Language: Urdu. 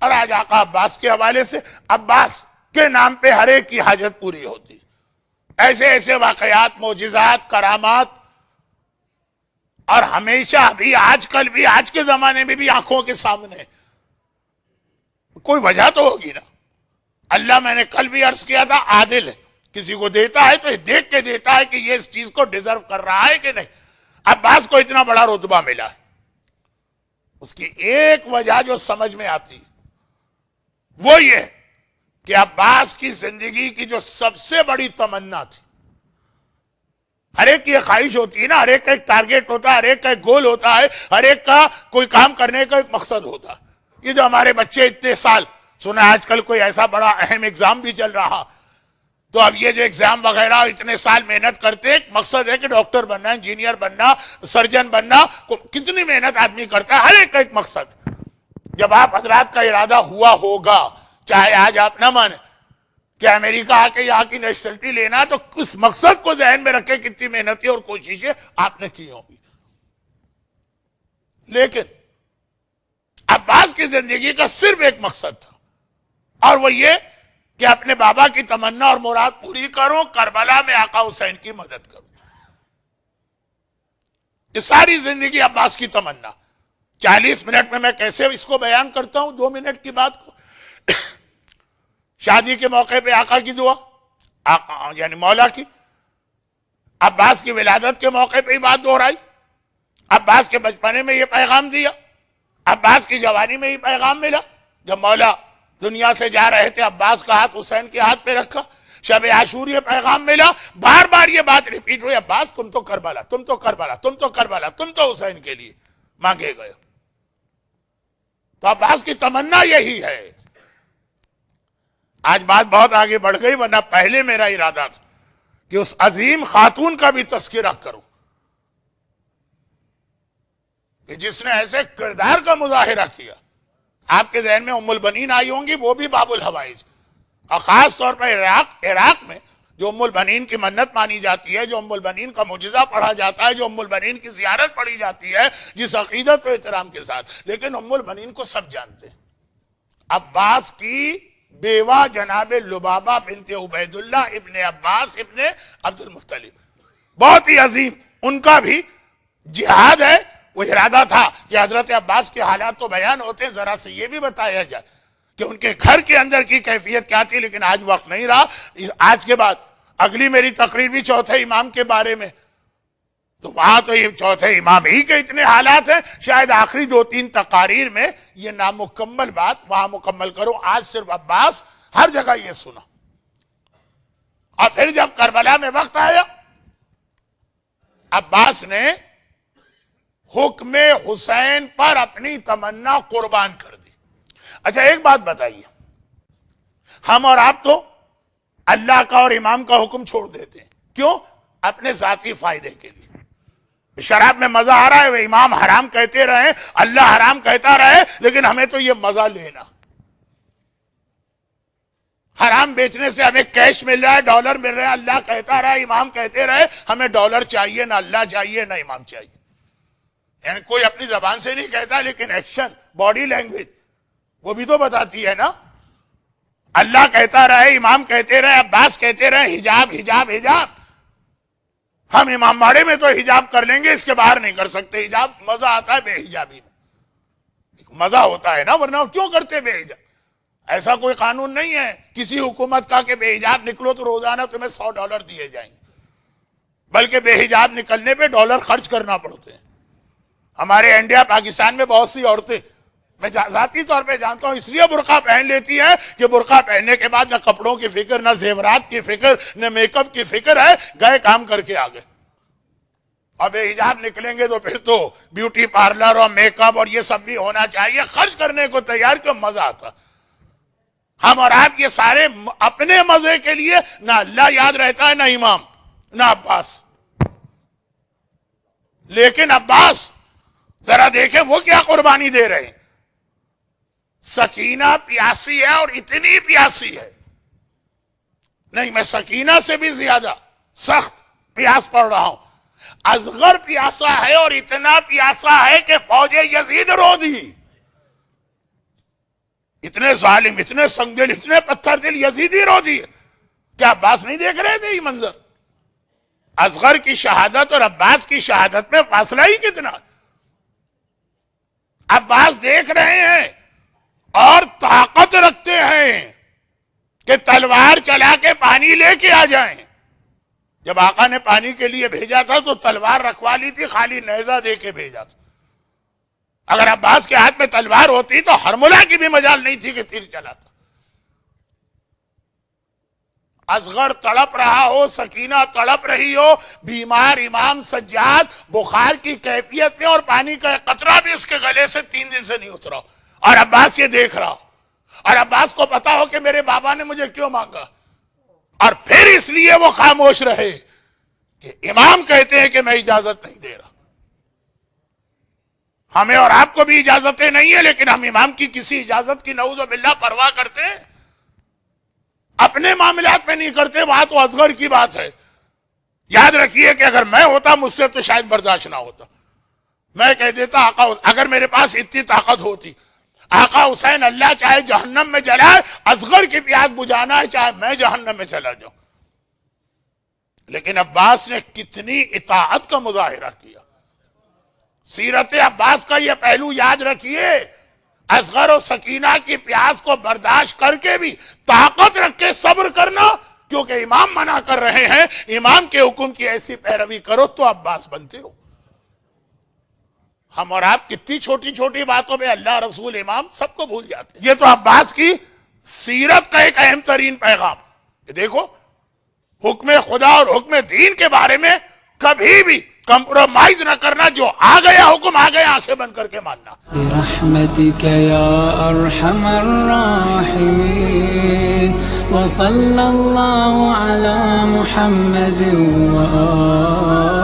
اور آج آقا عباس کے حوالے سے عباس کے نام پہ ہر ایک کی حاجت پوری ہوتی. ایسے ایسے واقعات، معجزات، کرامات، اور ہمیشہ بھی، آج کل بھی، آج کے زمانے میں بھی آنکھوں کے سامنے. کوئی وجہ تو ہوگی نا. اللہ، میں نے کل بھی عرض کیا تھا، عادل ہے. کسی کو دیتا ہے تو دیکھ کے دیتا ہے کہ یہ اس چیز کو ڈیزرو کر رہا ہے کہ نہیں. عباس کو اتنا بڑا رتبہ ملا ہے. اس کی ایک وجہ جو سمجھ میں آتی وہ یہ کہ عباس کی زندگی کی جو سب سے بڑی تمنا تھی، ہر ایک کی ایک خواہش ہوتی ہے نا، ہر ایک کا ایک ٹارگیٹ ہوتا ہے، ہر ایک کا ایک گول ہوتا ہے، ہر ایک کا کوئی کام کرنے کا ایک مقصد ہوتا ہے. یہ جو ہمارے بچے اتنے سال، سنا آج کل کوئی ایسا بڑا اہم ایگزام بھی چل رہا، تو اب یہ جو ایگزام وغیرہ اتنے سال محنت کرتے، ایک مقصد ہے کہ ڈاکٹر بننا، انجینئر بننا، سرجن بننا. کتنی محنت آدمی کرتا ہے، ہر ایک کا ایک مقصد. جب آپ حضرات کا ارادہ ہوا ہوگا، چاہے آج آپ نہ مانیں کہ امریکہ آ کے یہاں کی نیشنلٹی لینا، تو اس مقصد کو ذہن میں رکھے کتنی محنتیں اور کوششیں آپ نے کی ہوں گی. لیکن عباس کی زندگی کا صرف ایک مقصد تھا، اور وہ یہ کہ اپنے بابا کی تمنا اور مراد پوری کروں، کربلا میں آقا حسین کی مدد کروں. یہ ساری زندگی عباس کی تمنا. 40 منٹ میں کیسے اس کو بیان کرتا ہوں، 2 منٹ کی بات کو. شادی کے موقع پہ آقا کی دعا، آقا یعنی مولا کی. عباس کی ولادت کے موقع پہ ہی بات دہرائی. عباس کے بچپنے میں یہ پیغام دیا، عباس کی جوانی میں یہ پیغام ملا. جب مولا دنیا سے جا رہے تھے، عباس کا ہاتھ حسین کے ہاتھ پہ رکھا. شب عاشور یہ پیغام ملا، بار بار یہ بات ریپیٹ ہوئی، عباس تم تو کربلا، تم تو کربلا، تم تو کربلا، تم تو حسین کے لیے مانگے گئے. تو عباس کی تمنا یہی ہے. آج بات بہت آگے بڑھ گئی، ورنہ پہلے میرا ارادہ تھا کہ اس عظیم خاتون کا بھی تذکرہ کروں کہ جس نے ایسے کردار کا مظاہرہ کیا. آپ کے ذہن میں ام البنین آئی ہوں گی، وہ بھی باب الحوائج، اور خاص طور پر عراق میں جو ام البنین کی منت مانی جاتی ہے، جو ام البنین کا معجزہ پڑھا جاتا ہے، جو ام البنین کی زیارت پڑھی جاتی ہے جس عقیدت و احترام کے ساتھ. لیکن ام البنین کو سب جانتے ہیں. عباس کی بیوہ جناب لبابہ بنت عبید اللہ ابن عباس ابن عبد المطلب، بہت ہی عظیم. ان کا بھی جہاد ہے. وہ ارادہ تھا کہ حضرت عباس کے حالات تو بیان ہوتے ہیں، ذرا سے یہ بھی بتایا جائے کہ ان کے گھر کے اندر کی کیفیت کیا تھی. لیکن آج وقت نہیں رہا. آج کے بعد اگلی میری تقریر بھی چوتھے امام کے بارے میں، تو وہاں تو یہ چوتھے امام ہی کے اتنے حالات ہیں، شاید آخری 2-3 تقاریر میں یہ نامکمل بات وہاں مکمل کروں. آج صرف عباس، ہر جگہ یہ سنا. اور پھر جب کربلا میں وقت آیا، عباس نے حکم حسین پر اپنی تمنا قربان کر دی. اچھا ایک بات بتائیے، ہم اور آپ تو اللہ کا اور امام کا حکم چھوڑ دیتے ہیں. کیوں؟ اپنے ذاتی فائدے کے لیے. شراب میں مزہ آ رہا ہے، وہ امام حرام کہتے رہے، اللہ حرام کہتا رہے، لیکن ہمیں تو یہ مزہ لینا. حرام بیچنے سے ہمیں کیش مل رہا ہے، ڈالر مل رہا ہے، اللہ کہتا رہا، امام کہتے رہے، ہمیں ڈالر چاہیے، نہ اللہ چاہیے، نہ امام چاہیے. یعنی کوئی اپنی زبان سے نہیں کہتا، لیکن ایکشن، باڈی لینگویج وہ بھی تو بتاتی ہے نا. اللہ کہتا رہے، امام کہتے رہے، عباس کہتے رہے، حجاب حجاب حجاب. ہم امام باڑے میں تو حجاب کر لیں گے، اس کے باہر نہیں کر سکتے حجاب. مزہ آتا ہے بے حجابی میں، مزہ ہوتا ہے نا، ورنہ کیوں کرتے بے حجاب؟ ایسا کوئی قانون نہیں ہے کسی حکومت کا کہ بے حجاب نکلو تو روزانہ تمہیں $100 دیے جائیں گے، بلکہ بے حجاب نکلنے پہ ڈالر خرچ کرنا پڑتے ہیں. ہمارے انڈیا پاکستان میں بہت سی عورتیں، میں ذاتی طور پہ جانتا ہوں، اس لیے برقع پہن لیتی ہے کہ برقع پہننے کے بعد نہ کپڑوں کی فکر، نہ زیورات کی فکر، نہ میک اپ کی فکر ہے، گئے کام کر کے آگے. اور بے حجاب نکلیں گے تو پھر تو بیوٹی پارلر اور میک اپ اور یہ سب بھی ہونا چاہیے. خرچ کرنے کو تیار، کیوں؟ مزہ آتا. ہم اور آپ یہ سارے اپنے مزے کے لیے، نہ اللہ یاد رہتا ہے، نہ امام، نہ عباس. لیکن عباس ذرا دیکھیں وہ کیا قربانی دے رہے ہیں. سکینہ پیاسی ہے، اور اتنی پیاسی ہے، نہیں میں سکینہ سے بھی زیادہ سخت پیاس پڑ رہا ہوں. اصغر پیاسا ہے، اور اتنا پیاسا ہے کہ فوج یزید رو دی. اتنے ظالم، اتنے سنگدل، اتنے پتھر دل یزیدی رو دیے. کیا عباس نہیں دیکھ رہے تھے یہ منظر؟ اصغر کی شہادت اور عباس کی شہادت میں فاصلہ ہی کتنا. عباس دیکھ رہے ہیں اور طاقت رکھتے ہیں کہ تلوار چلا کے پانی لے کے آ جائیں. جب آقا نے پانی کے لیے بھیجا تھا تو تلوار رکھوا لی تھی، خالی نیزہ دے کے بھیجا تھا. اگر عباس کے ہاتھ میں تلوار ہوتی تو ہرملہ کی بھی مجال نہیں تھی کہ تیر چلاتا. اصغر تڑپ رہا ہو، سکینہ تڑپ رہی ہو، بیمار امام سجاد بخار کی کیفیت میں، اور پانی کا ایک قطرہ بھی اس کے گلے سے 3 دن سے نہیں اترا، اور عباس یہ دیکھ رہا. اور عباس کو پتا ہو کہ میرے بابا نے مجھے کیوں مانگا، اور پھر اس لیے وہ خاموش رہے کہ امام کہتے ہیں کہ میں اجازت نہیں دے رہا. ہمیں اور آپ کو بھی اجازتیں نہیں ہیں، لیکن ہم امام کی کسی اجازت کی نعوذ باللہ پرواہ کرتے ہیں؟ اپنے معاملات میں نہیں کرتے. وہاں تو اصغر کی بات ہے. یاد رکھیے کہ اگر میں ہوتا مجھ سے تو شاید برداشت نہ ہوتا. میں کہہ دیتا آقا، اگر میرے پاس اتنی طاقت ہوتی، آقا حسین اللہ چاہے جہنم میں جلائے، اصغر کی پیاس بجھانا ہے چاہے میں جہنم میں چلا جاؤں. لیکن عباس نے کتنی اطاعت کا مظاہرہ کیا. سیرت عباس کا یہ پہلو یاد رکھیے. اصغر و سکینہ کی پیاس کو برداشت کر کے بھی طاقت رکھ کے صبر کرنا، کیونکہ امام منع کر رہے ہیں. امام کے حکم کی ایسی پیروی کرو تو عباس بنتے ہو. ہم اور آپ کتنی چھوٹی چھوٹی باتوں میں اللہ، رسول، امام سب کو بھول جاتے ہیں. یہ تو عباس کی سیرت کا ایک اہم ترین پیغام کہ دیکھو حکم خدا اور حکم دین کے بارے میں کبھی بھی کمپرومائز نہ کرنا. جو آ گیا حکم آ گیا، آنکھیں بند کر کے ماننا. برحمتک یا ارحم الراحمین وصلی اللہ علی محمد وآلہ